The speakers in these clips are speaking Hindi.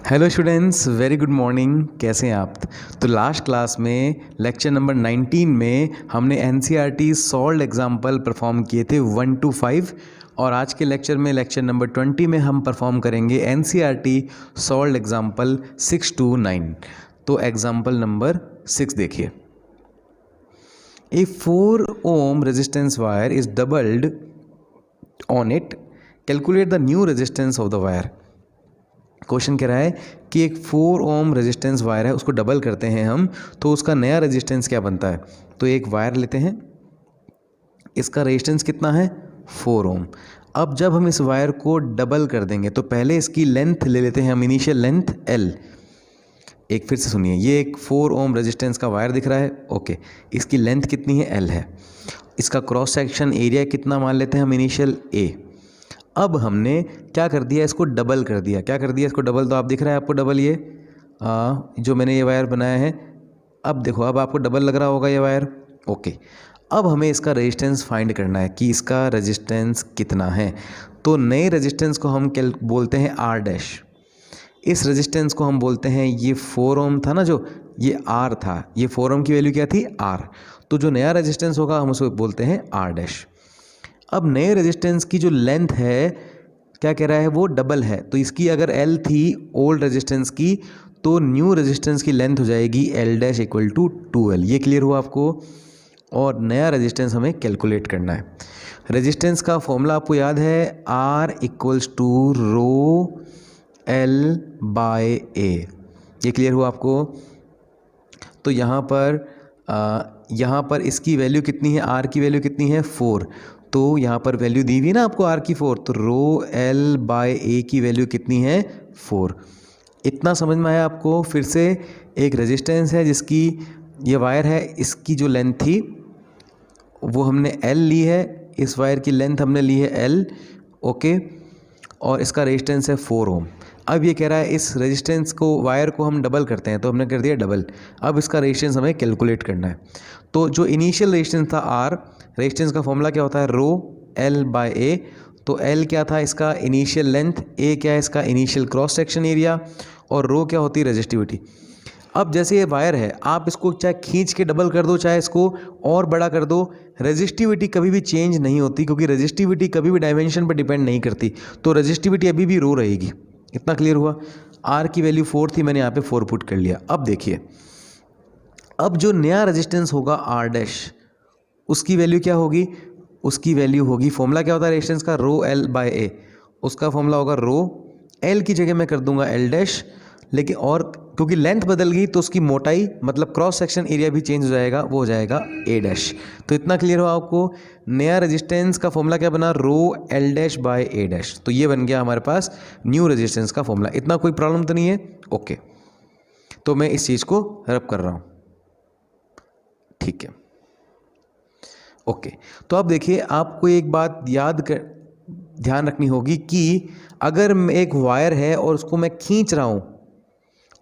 Hello students, very good morning. कैसे हैं आप? तो लास्ट क्लास में लेक्चर नंबर 19 में हमने एनसीईआरटी सॉल्व्ड एग्जाम्पल परफॉर्म किए थे 1 to 5 और आज के लेक्चर में लेक्चर नंबर 20 में हम परफॉर्म करेंगे एनसीईआरटी सॉल्व्ड एग्जाम्पल 6 to 9। तो एग्जाम्पल नंबर 6 देखिए। ए 4 ohm resistance wire is doubled on it. Calculate the new resistance of the wire. Question कह रहा है कि एक 4 ओम रेजिस्टेंस वायर है, उसको डबल करते हैं हम तो उसका नया रेजिस्टेंस क्या बनता है। तो एक वायर लेते हैं, इसका रेजिस्टेंस कितना है 4 ओम। अब जब हम इस वायर को डबल कर देंगे तो पहले इसकी लेंथ ले लेते हैं हम, इनिशियल लेंथ L। एक फिर से सुनिए, ये एक 4 ओम रेजिस्टेंस का वायर दिख रहा है, ओके। इसकी लेंथ कितनी है L है। इसका क्रॉस सेक्शन एरिया कितना मान लेते हैं हम, इनिशियल A। अब हमने क्या कर दिया, इसको डबल कर दिया। क्या कर दिया इसको डबल, तो आप दिख रहा है आपको डबल, ये जो मैंने ये वायर बनाया है। अब देखो, अब आपको डबल लग रहा होगा ये वायर, ओके। अब हमें इसका रेजिस्टेंस फाइंड करना है कि इसका रेजिस्टेंस कितना है। तो नए रेजिस्टेंस को हम बोलते हैं R डैश। इस रेजिस्टेंस को हम बोलते हैं, ये 4 ओम था ना, जो ये R था, ये 4 ओम की वैल्यू क्या थी R। तो जो नया रेजिस्टेंस होगा हम उसको बोलते हैं R डैश। अब नए रेजिस्टेंस की जो लेंथ है, क्या कह रहा है, वो डबल है। तो इसकी अगर L थी ओल्ड रेजिस्टेंस की, तो न्यू रेजिस्टेंस की लेंथ हो जाएगी L dash equal to 2L। ये क्लियर हुआ आपको। और नया रेजिस्टेंस हमें कैलकुलेट करना है। रेजिस्टेंस का फॉर्मूला आपको याद है, R equals to rho L by A। ये क्लियर हुआ आपको। तो यहाँ पर इसकी वैल्यू कितनी है, R की वैल्यू कितनी है 4। तो यहाँ पर वैल्यू दी हुई ना आपको R की 4, तो रो L बाय A की वैल्यू कितनी है 4। इतना समझ में आया आपको। फिर से एक रेजिस्टेंस है जिसकी ये वायर है, इसकी जो लेंथ थी वो हमने L ली है, इस वायर की लेंथ हमने ली है L, ओके। और इसका रेजिस्टेंस है 4 ओम। अब ये कह रहा है इस रेजिस्टेंस को, वायर को हम डबल करते हैं, तो हमने कर दिया डबल। अब इसका रेजिस्टेंस हमें कैलकुलेट करना है। तो जो इनिशियल रेजिस्टेंस था R, रेजिस्टेंस का फॉर्मूला क्या होता है, रो L बाय A। तो L क्या था इसका इनिशियल लेंथ, A क्या है इसका इनिशियल क्रॉस सेक्शन एरिया, और रो क्या होती है रेजिस्टिविटी। अब जैसे ये वायर है, आप इसको चाहे खींच के डबल कर दो, चाहे इसको और बड़ा कर दो, रेजिस्टिविटी कभी भी चेंज नहीं होती, क्योंकि रेजिस्टिविटी कभी भी डायमेंशन पर डिपेंड नहीं करती। तो रेजिस्टिविटी अभी भी रो रहेगी। इतना क्लियर हुआ। R की वैल्यू 4 थी, मैंने यहाँ पे 4 पुट कर लिया। अब देखिए, अब जो नया रेजिस्टेंस होगा R डैश, उसकी वैल्यू क्या होगी, उसकी वैल्यू होगी, फॉर्मूला क्या होता है रेजिस्टेंस का, रो L बाय A। उसका फॉर्मूला होगा रो L की जगह मैं कर दूंगा L डैश, लेकिन और क्योंकि लेंथ बदल गई तो उसकी मोटाई मतलब क्रॉस सेक्शन एरिया भी चेंज हो जाएगा, वो हो जाएगा A डैश। तो इतना क्लियर हो आपको। नया रेजिस्टेंस का फॉर्मूला क्या बना, रो L dash by A dash. तो ये बन गया हमारे पास न्यू रेजिस्टेंस का फॉर्मूला। इतना कोई प्रॉब्लम तो नहीं है, ओके। तो मैं इस चीज़ को रब कर रहा हूँ, ठीक है, ओके। तो अब देखिए, आपको एक बात ध्यान रखनी होगी कि अगर एक वायर है और उसको मैं खींच रहा हूँ,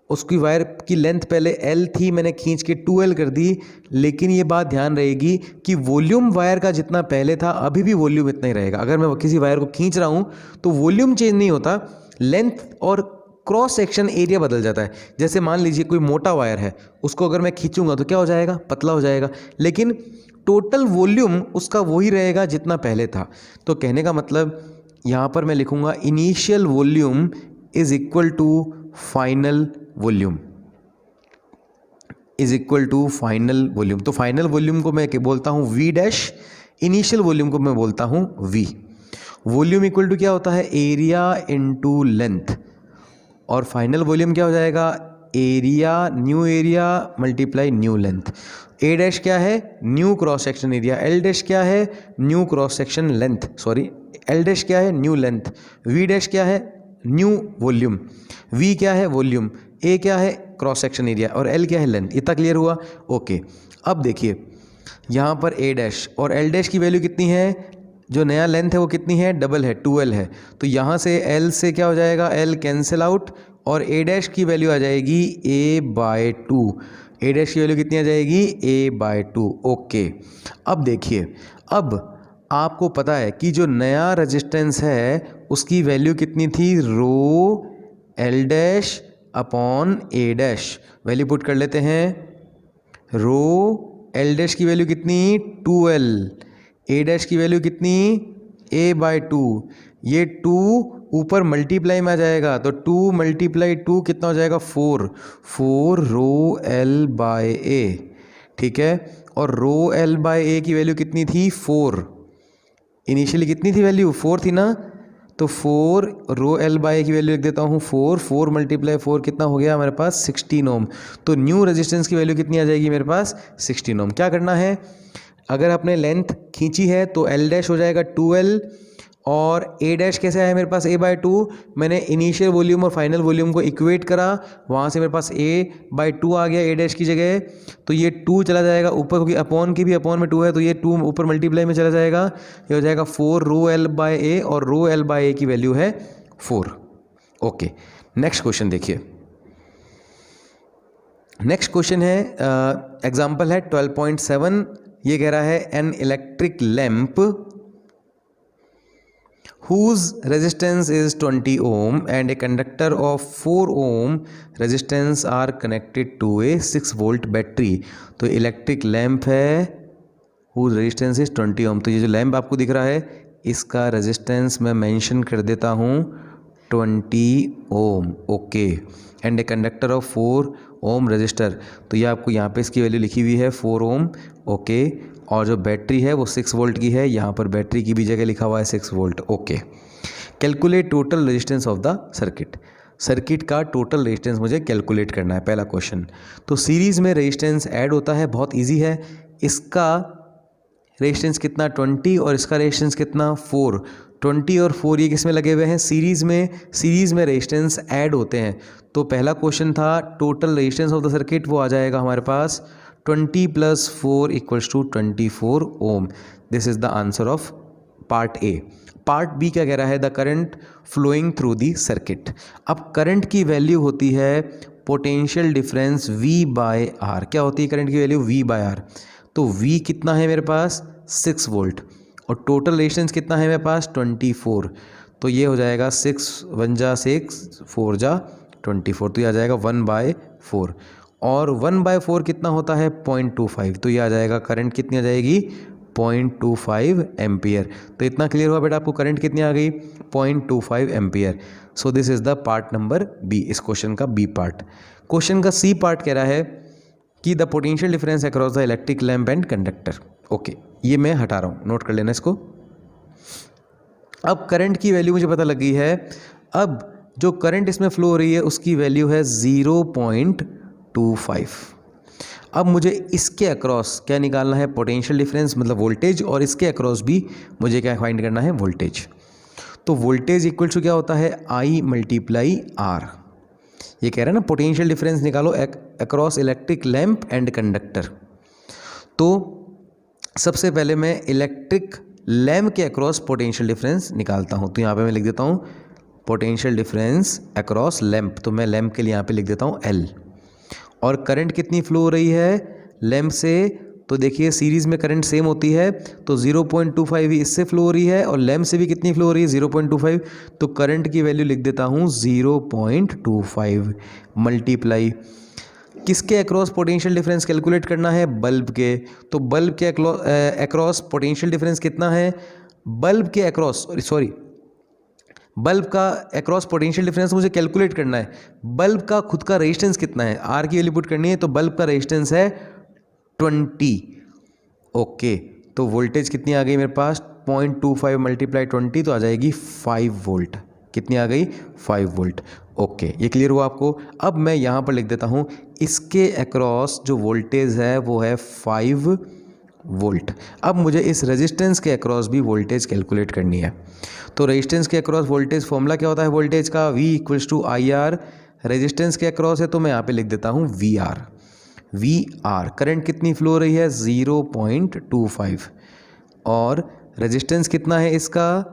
उसकी वायर की लेंथ पहले L थी, मैंने खींच के 2L कर दी, लेकिन ये बात ध्यान रहेगी कि वॉल्यूम वायर का जितना पहले था अभी भी वॉल्यूम इतना ही रहेगा। अगर मैं किसी वायर को खींच रहा हूँ तो वॉल्यूम चेंज नहीं होता, लेंथ और क्रॉस सेक्शन एरिया बदल जाता है। जैसे मान लीजिए कोई मोटा वायर है, उसको अगर मैं खींचूंगा तो क्या हो जाएगा, पतला हो जाएगा, लेकिन टोटल वॉल्यूम उसका वही रहेगा जितना पहले था। तो कहने का मतलब यहाँ पर मैं लिखूंगा initial volume is equal to final volume, is equal to final volume. तो फाइनल वॉल्यूम को मैं बोलता हूँ V डैश, इनिशियल वॉल्यूम को मैं बोलता हूँ V। वॉल्यूम इक्वल टू क्या होता है, एरिया इनटू लेंथ, और फाइनल वॉल्यूम क्या हो जाएगा, area, new area multiply new length. A dash क्या है, new cross section area, L dash क्या है, new cross section length, sorry L dash क्या है, न्यू लेंथ, V डैश क्या है, न्यू वॉल्यूम, V क्या है वॉल्यूम, A क्या है क्रॉस सेक्शन एरिया, और L क्या है लेंथ। इतना क्लियर हुआ, ओके। अब देखिए यहाँ पर A डैश और L डैश की वैल्यू कितनी है, जो नया लेंथ है वो कितनी है, डबल है, 2L है। तो यहाँ से L से क्या हो जाएगा, L कैंसिल आउट, और A डैश की वैल्यू आ जाएगी A बाय 2। A डैश की वैल्यू कितनी आ जाएगी, A बाय 2, ओके। अब देखिए, अब आपको पता है कि जो नया रेजिस्टेंस है उसकी वैल्यू कितनी थी, रो L डैश अपॉन ए डैश, वैल्यू पुट कर लेते हैं। रो एल डैश की वैल्यू कितनी 2l, ए डैश की वैल्यू कितनी a/2, ये 2 ऊपर मल्टीप्लाई में आ जाएगा तो 2 × 2 कितना हो जाएगा 4 रो एल बाय ए, ठीक है। और रो एल बाय ए की वैल्यू कितनी थी 4, इनिशियली कितनी थी वैल्यू 4 थी ना, तो 4 रो एल बाय ए की वैल्यू लिख देता हूँ 4 × 4 कितना हो गया हमारे पास 16 ओम। तो न्यू रेजिस्टेंस की वैल्यू कितनी आ जाएगी मेरे पास 16 ओम। क्या करना है, अगर आपने लेंथ खींची है तो एल डैश हो जाएगा 2l, और ए डैश कैसे आया मेरे पास a/2, मैंने इनिशियल वॉल्यूम और फाइनल वॉल्यूम को इक्वेट करा, वहाँ से मेरे पास a/2 आ गया ए डैश की जगह, तो ये 2 चला जाएगा ऊपर, क्योंकि अपॉन की भी अपॉन में 2 है तो ये 2 ऊपर मल्टीप्लाई में चला जाएगा, ये हो जाएगा 4 रो एल बाय ए, और रो एल बाय ए की वैल्यू है 4। ओके, नेक्स्ट क्वेश्चन देखिए। नेक्स्ट क्वेश्चन है एग्जाम्पल है 12.7, ये कह रहा है an electric lamp whose resistance is 20 ohm and a conductor of 4 ohm resistance are connected to a 6 volt battery। तो इलेक्ट्रिक लैम्प है whose resistance is 20 ohm, तो ये जो लैम्प आपको दिख रहा है इसका रेजिस्टेंस मैं मेंशन कर देता हूँ 20 ohm. Okay, and a conductor of 4 ohm resistor, तो ये आपको यहाँ पे इसकी वैल्यू लिखी हुई है 4 ओम। ओके, और जो बैटरी है वो 6 वोल्ट की है, यहाँ पर बैटरी की भी जगह लिखा हुआ है 6 volt. Okay, calculate total resistance of the circuit, circuit का टोटल रेजिस्टेंस मुझे कैलकुलेट करना है, पहला क्वेश्चन। तो सीरीज़ में रेजिस्टेंस ऐड होता है, बहुत ईजी है, इसका रेजिस्टेंस कितना 20 और इसका रेजिस्टेंस कितना 4, 20 और 4 ये किस में लगे हुए हैं सीरीज़ में रेजिस्टेंस ऐड होते हैं। तो पहला क्वेश्चन था total resistance of the circuit, वो आ जाएगा हमारे पास 20 + 4 = 24 ohm. This is the answer of part A. Part B क्या कह रहा है, the current flowing through the circuit. अब करंट की वैल्यू होती है पोटेंशियल डिफरेंस V/R। क्या होती है करंट की वैल्यू V/R, तो V कितना है मेरे पास 6 वोल्ट, और टोटल रेजिस्टेंस कितना है मेरे पास 24, तो ये हो जाएगा 6 × 1 = 6, 4 × 24, तो ये आ जाएगा 1/4, और 1/4 कितना होता है 0.25, तो ये आ जाएगा करंट कितनी आ जाएगी 0.25 एम्पियर। तो इतना क्लियर हुआ बेटा आपको, करंट कितनी आ गई 0.25 ampere. So this is the part number B, इस क्वेश्चन का बी पार्ट। क्वेश्चन का सी पार्ट कह रहा है कि the potential difference across the electric lamp and conductor. Okay, ये मैं हटा रहा हूँ, नोट कर लेना इसको। अब करंट की वैल्यू मुझे पता लग गई है, अब जो करंट इसमें फ्लो हो रही है उसकी वैल्यू है 0.25। अब मुझे इसके अक्रॉस क्या निकालना है, पोटेंशियल डिफरेंस मतलब वोल्टेज, और इसके अक्रॉस भी मुझे क्या फाइंड करना है वोल्टेज। तो वोल्टेज इक्वल टू क्या होता है I × R। ये कह रहा है ना पोटेंशियल डिफरेंस निकालो across electric lamp and conductor. तो सबसे पहले मैं इलेक्ट्रिक लैम्प के अक्रॉस पोटेंशियल डिफरेंस निकालता हूँ, तो यहाँ पे मैं लिख देता हूँ पोटेंशियल डिफरेंस अक्रॉस लैम्प, तो मैं लैम्प के लिए यहाँ पे लिख देता हूँ L। और करंट कितनी फ्लो हो रही है लैम्प से, तो देखिए सीरीज़ में करंट सेम होती है, तो 0.25 ही इससे फ्लो हो रही है, और लैम्प से भी कितनी फ्लो हो रही है 0.25, तो करंट की वैल्यू लिख देता हूँ 0.25 मल्टीप्लाई किसके अक्रॉस पोटेंशियल डिफरेंस कैलकुलेट करना है बल्ब के, तो बल्ब के अक्रॉस पोटेंशियल डिफरेंस कितना है, बल्ब के अक्रॉस बल्ब का अक्रॉस पोटेंशियल डिफरेंस मुझे कैलकुलेट करना है, बल्ब का खुद का रेजिस्टेंस कितना है, आर की वैल्यू पुट करनी है, तो बल्ब का रेजिस्टेंस है 20। ओके, तो वोल्टेज कितनी आ गई मेरे पास 0.25 × 20, तो आ जाएगी 5 वोल्ट। कितनी आ गई 5 वोल्ट। ओके, ये क्लियर हुआ आपको। अब मैं यहाँ पर लिख देता हूँ इसके अक्रॉस जो वोल्टेज है वो है 5 वोल्ट। अब मुझे इस रेजिस्टेंस के अक्रॉस भी वोल्टेज कैलकुलेट करनी है। तो रेजिस्टेंस के अक्रॉस वोल्टेज फॉर्मूला क्या होता है वोल्टेज का, V = IR। रेजिस्टेंस के अक्रॉस है तो मैं यहाँ पे लिख देता हूँ VR। करंट कितनी फ्लो हो रही है 0.25, और रेजिस्टेंस कितना है इसका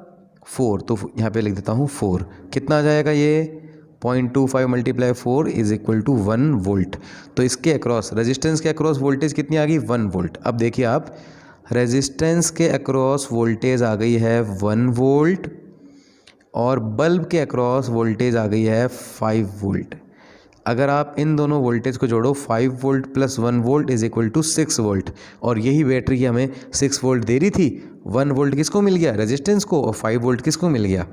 4, तो यहाँ पे लिख देता हूँ 4। कितना आ जाएगा ये 0.25 × 4 = 1 वोल्ट। तो इसके अक्रॉस रेजिस्टेंस के अक्रॉस वोल्टेज कितनी आ गई 1 वोल्ट। अब देखिए आप, रेजिस्टेंस के अक्रॉस वोल्टेज आ गई है 1 वोल्ट, और बल्ब के अक्रॉस वोल्टेज आ गई है 5 वोल्ट। अगर आप इन दोनों वोल्टेज को जोड़ो 5 volt plus 1 volt is equal to 6 volt, और यही बैटरी हमें 6 वोल्ट दे रही थी। 1 वोल्ट किसको मिल गया? रेजिस्टेंस को, और 5 वोल्ट किसको मिल गया?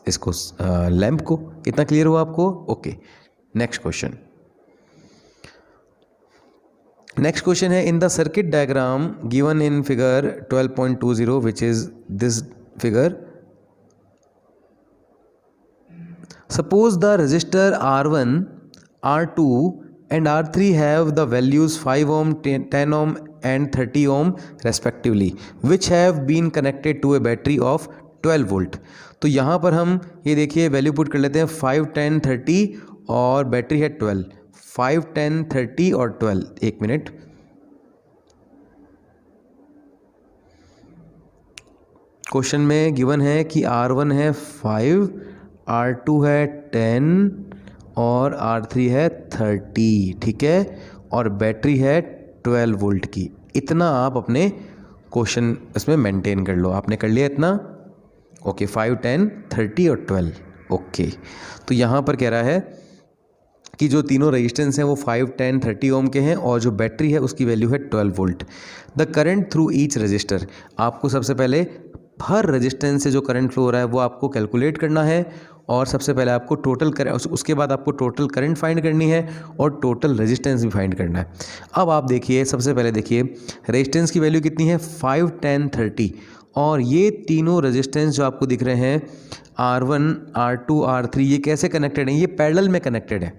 इसको, लैंप को। इतना क्लियर हुआ आपको? Okay, next question. Next question है, in the circuit diagram given in figure 12.20 which is this figure, suppose the resistor R1, R2 and R3 have the values 5 ohm, 10 ohm and 30 ohm respectively, which have been connected to a battery of 12 volt। तो यहाँ पर हम ये देखिए वैल्यू पुट कर लेते हैं 5, 10, 30 और बैटरी है 12। 5, 10, 30 और 12। एक मिनट, क्वेश्चन में गिवन है कि R1 है 5, R2 है 10 और R3 है 30, ठीक है, और बैटरी है 12 वोल्ट की। इतना आप अपने क्वेश्चन इसमें मेंटेन कर लो। आपने कर लिया इतना? ओके, 5, 10, 30 और 12। ओके, तो यहाँ पर कह रहा है कि जो तीनों रेजिस्टेंस हैं वो 5, 10, 30 ओम के हैं, और जो बैटरी है उसकी वैल्यू है 12 volt. The current through each resistor, आपको सबसे पहले हर रेजिस्टेंस से जो करंट फ्लो हो रहा है वो आपको कैलकुलेट करना है, और सबसे पहले आपको टोटल करंट, उसके बाद आपको टोटल करंट फाइंड करनी है और टोटल रेजिस्टेंस भी फाइंड करना है। अब आप देखिए, सबसे पहले देखिए रेजिस्टेंस की वैल्यू कितनी है? 5, 10, 30, और ये तीनों रेजिस्टेंस जो आपको दिख रहे हैं R1, R2, R3, ये कैसे कनेक्टेड हैं? ये पैरेलल में कनेक्टेड है,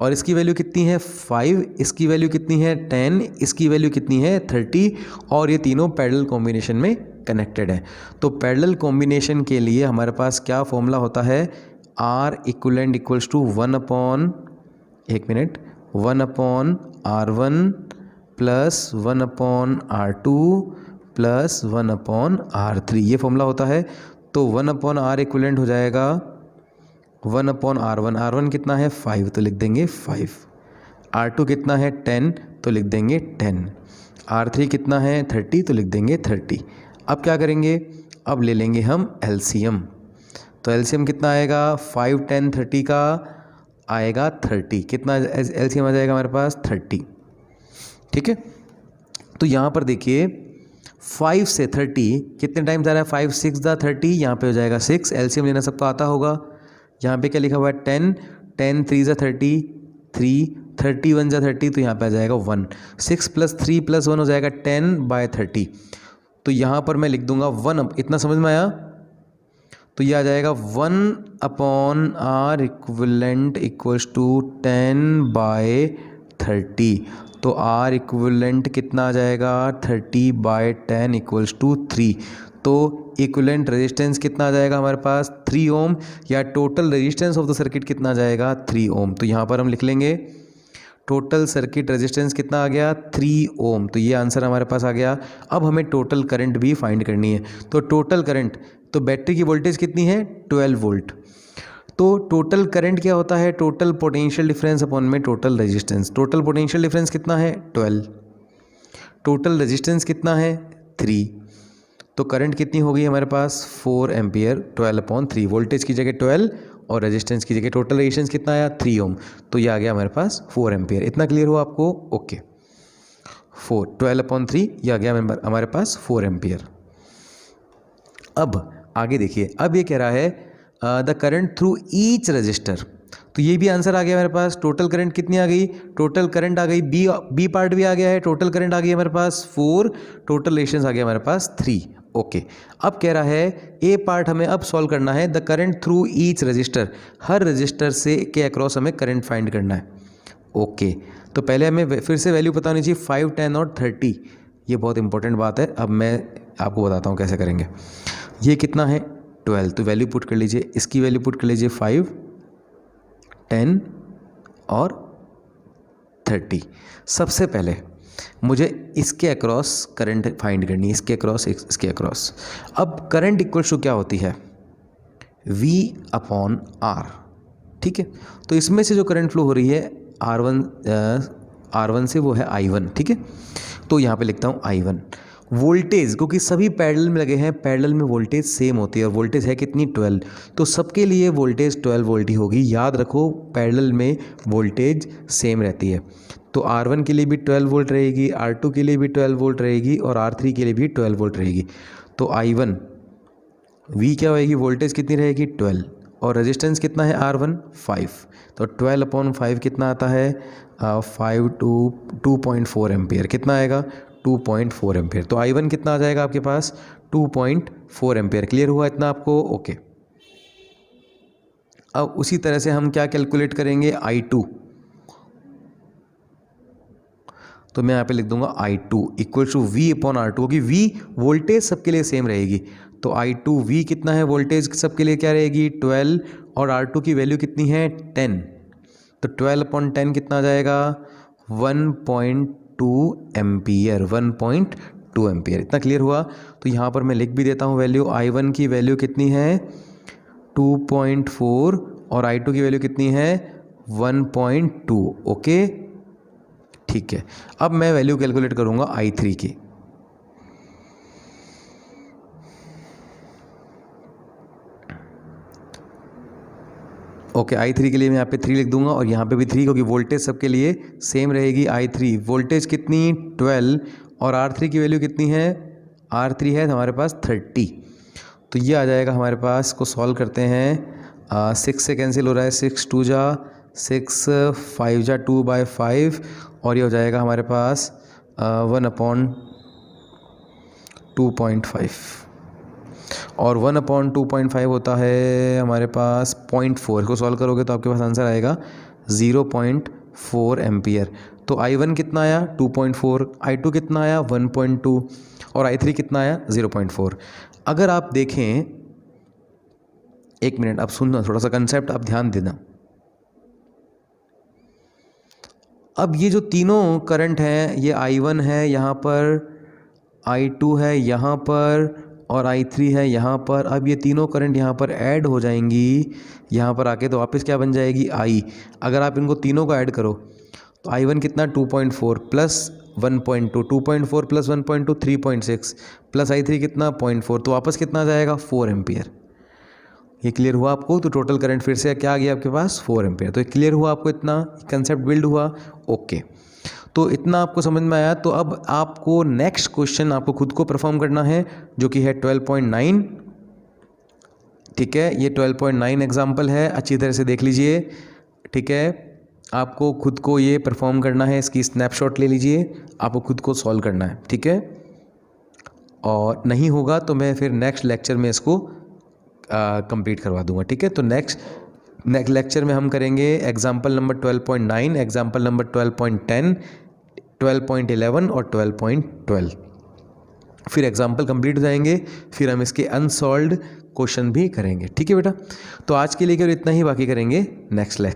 और इसकी वैल्यू कितनी है? 5, इसकी वैल्यू कितनी है? 10, इसकी वैल्यू कितनी है? 30, और ये तीनों पैरेलल कॉम्बिनेशन में कनेक्टेड है। तो पैरेलल कॉम्बिनेशन के लिए हमारे पास क्या फॉर्मूला होता है? R equivalent equals to 1 upon R1 plus 1 upon R2 plus 1 upon R3, ये फॉर्मूला होता है। तो 1 अपॉन R इक्विवेलेंट हो जाएगा 1 अपॉन R1। R1 कितना है? 5, तो लिख देंगे 5। R2 कितना है? 10, तो लिख देंगे 10। R3 कितना है? 30, तो लिख देंगे 30। अब क्या करेंगे? अब ले लेंगे हम एलसीएम। तो एलसीएम कितना आएगा? 5, 10, 30 का आएगा 30। कितना एलसीएम आ जाएगा हमारे पास? 30, ठीक है। तो यहाँ पर देखिए 5 से 30 कितने टाइम जा रहा है? 5, 6 दा 30, यहाँ पे हो जाएगा 6। एलसीएम लेना सबको आता होगा। यहाँ पे क्या लिखा हुआ है? 10, 10 3 ज़ा 30, 3, 30 1 ज़ा 30, तो यहाँ पे आ जाएगा 1। 6 + 3 + 1 हो जाएगा 10/30। तो यहाँ पर मैं लिख दूंगा 1। इतना समझ में आया? तो ये आ जाएगा 1 upon R equivalent equals to 10/30। तो R इक्विवेलेंट कितना आ जाएगा? 30/10 इक्वल्स टू 3। तो इक्विवेलेंट रेजिस्टेंस कितना आ जाएगा हमारे पास? 3 ओम, या total resistance of the circuit कितना आ जाएगा? 3 ओम। तो यहाँ पर हम लिख लेंगे टोटल सर्किट रेजिस्टेंस कितना आ गया? 3 ओम। तो ये आंसर हमारे पास आ गया। अब हमें टोटल करंट भी फाइंड करनी है। तो टोटल करंट, तो बैटरी की वोल्टेज कितनी है? 12 वोल्ट। तो टोटल करंट क्या होता है? टोटल पोटेंशियल डिफरेंस अपॉन में total resistance. Total potential difference कितना है? 12। टोटल रेजिस्टेंस कितना है? 3। तो करंट कितनी हो गई हमारे पास? 4 एम्पियर। 12/3, वोल्टेज की जगह 12 और रेजिस्टेंस की जगह टोटल रेजिस्टेंस कितना आया? 3 ओम। तो ये आ गया हमारे पास 4 एम्पियर। इतना क्लियर हुआ आपको? ओके, 12/3 ये आ गया हमारे पास 4 एम्पियर। अब आगे देखिए, अब ये कह रहा है the current through each resistor. तो ये भी आंसर आ गया हमारे पास। टोटल करंट कितनी आ गई? टोटल करंट आ गई, बी पार्ट भी आ गया है। टोटल करंट आ गई हमारे पास 4, टोटल रेजिस्टेंस आ गया हमारे पास 3। ओके, अब कह रहा है ए पार्ट हमें अब सॉल्व करना है। The current through each resistor, her register से के अक्रॉस हमें करंट फाइंड करना है। ओके, तो पहले हमें फिर से वैल्यू पता होनी चाहिए 5, 10 और 30। ये बहुत इंपॉर्टेंट बात है। अब मैं आपको बताता हूँ कैसे करेंगे। ये कितना है? 12। तो वैल्यू पुट कर लीजिए, इसकी वैल्यू पुट कर लीजिए 5, 10 और 30। सबसे पहले मुझे इसके अक्रॉस करंट फाइंड करनी है, इसके अक्रॉस, इसके अक्रॉस। अब करंट इक्वल्स टू क्या होती है? V/R, ठीक है। तो इसमें से जो करंट फ्लो हो रही है R1 से, वो है I1, ठीक है। तो यहाँ पे लिखता हूँ I1, वोल्टेज, क्योंकि सभी पैरेलल में लगे हैं, पैरेलल में वोल्टेज सेम होती है और वोल्टेज है कितनी 12, तो सबके लिए वोल्टेज 12 वोल्ट ही होगी। याद रखो पैरेलल में वोल्टेज सेम रहती है। तो R1 के लिए भी 12 वोल्ट रहेगी, R2 के लिए भी 12 वोल्ट रहेगी और R3 के लिए भी 12 वोल्ट रहेगी। तो I1 V क्या होएगी, वोल्टेज कितनी रहेगी 12 और रेजिस्टेंस कितना है R1 5, तो 12/5 कितना आता है 5 to 2.4 एम्पियर, कितना आएगा 2.4 एम्पियर। तो I1 कितना आ जाएगा आपके पास 2.4 एम्पियर। क्लियर हुआ इतना आपको? ओके। अब उसी तरह से हम क्या कैलकुलेट करेंगे I2, तो मैं यहाँ पे लिख दूंगा I2 इक्वल टू V/R2, क्योंकि V वोल्टेज सबके लिए सेम रहेगी। तो I2 V कितना है, वोल्टेज सबके लिए क्या रहेगी 12 और R2 की वैल्यू कितनी है 10, तो 12/10 कितना आ जाएगा 1.2 एम्पियर, 1.2 एम्पियर। इतना क्लियर हुआ? तो यहाँ पर मैं लिख भी देता हूँ वैल्यू, I1 की वैल्यू कितनी है 2.4 और I2 की वैल्यू कितनी है 1.2। ओके ठीक है। अब मैं वैल्यू कैलकुलेट करूंगा I3 की। ओके I3 के लिए मैं यहाँ पे 3 लिख दूंगा और यहाँ पे भी 3, क्योंकि वोल्टेज सबके लिए सेम रहेगी। I3 वोल्टेज कितनी 12 और R3 की वैल्यू कितनी है, R3 है हमारे पास 30, तो ये आ जाएगा हमारे पास। को सॉल्व करते हैं, 6 से कैंसिल हो रहा है, 6 2 जा 6, 5 जा 2/5 और ये हो जाएगा हमारे पास 1/2.5 और 1/2.5 होता है हमारे पास 0.4। को सॉल्व करोगे तो आपके पास आंसर आएगा 0.4 एम्पियर। तो I1 कितना आया 2.4, I2 कितना आया 1.2 और I3 कितना आया 0.4। अगर आप देखें, एक मिनट आप सुनना, थोड़ा सा कंसेप्ट आप ध्यान देना। अब ये जो तीनों करंट हैं, ये I1 है यहाँ पर, I2 है यहाँ पर और I3 है यहाँ पर। अब ये तीनों करंट यहाँ पर ऐड हो जाएंगी यहाँ पर आके, तो वापस क्या बन जाएगी I। अगर आप इनको तीनों को ऐड करो तो I1 कितना 2.4 प्लस 1.2, 2.4 प्लस 1.2 3.6 प्लस I3 कितना 0.4, तो वापस कितना आ जाएगा 4 एम्पियर। ये क्लियर हुआ आपको? तो टोटल करंट फिर से क्या आ गया आपके पास 4 एम्पियर। तो क्लियर हुआ आपको? इतना कंसेप्ट बिल्ड हुआ? ओके, तो इतना आपको समझ में आया। तो अब आपको नेक्स्ट क्वेश्चन आपको खुद को परफॉर्म करना है, जो कि है 12.9। ठीक है, ये 12.9 एग्जाम्पल है, अच्छी तरह से देख लीजिए। ठीक है, आपको खुद को ये परफॉर्म करना है, इसकी स्नैपशॉट ले लीजिए, आपको खुद को सॉल्व करना है। ठीक है, और नहीं होगा तो मैं फिर नेक्स्ट लेक्चर में इसको कंप्लीट करवा दूंगा। ठीक है, तो नेक्स्ट लेक्चर में हम करेंगे एग्जाम्पल नंबर 12.9, एग्जाम्पल नंबर 12.10, 12.11 और 12.12। फिर एग्जाम्पल कंप्लीट हो जाएंगे, फिर हम इसके अनसॉल्व्ड क्वेश्चन भी करेंगे। ठीक है बेटा, तो आज के लिए केवल इतना ही, बाकी करेंगे नेक्स्ट लेक्चर।